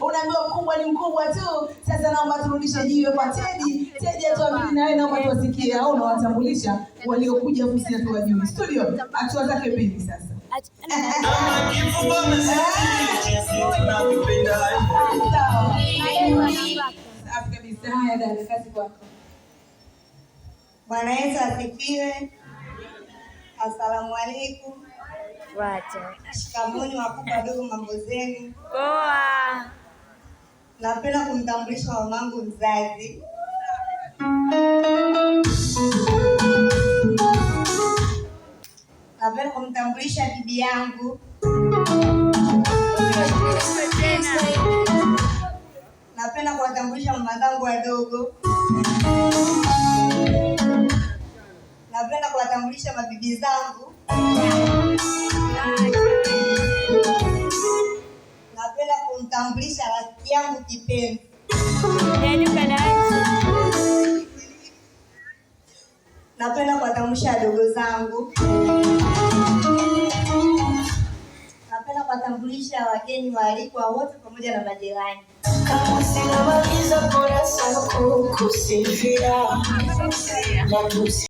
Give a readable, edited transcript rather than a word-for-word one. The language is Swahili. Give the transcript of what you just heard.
Unaambiwa mkubwa ni mkubwa tu. Sasa naomba turudishe jiwe kwa Teddy. Teddy atuambie na wewe, naomba tuwasikie au unawatambulisha waliokuja ofisi yetu wajui. Studio, hatua zake mbili sasa. Bwana Yesu asifiwe. Asalamu alaykum. Wacha. Shikamoni wakubwa wadogo, mambo zenu? Poa. Napenda kumtambulisha mamangu mzazi. Napenda kumtambulisha bibi yangu. Napenda kuwatambulisha mama zangu wadogo. Napenda kuwatambulisha mabibi zangu. Napenda kumtambulisha rafiki yangu kipenzi. Napenda kuwatambulisha wadogo zangu. Napenda kuwatambulisha wageni waalikwa wote pamoja na majirani. Kama sina maliza kwa sako kusifia.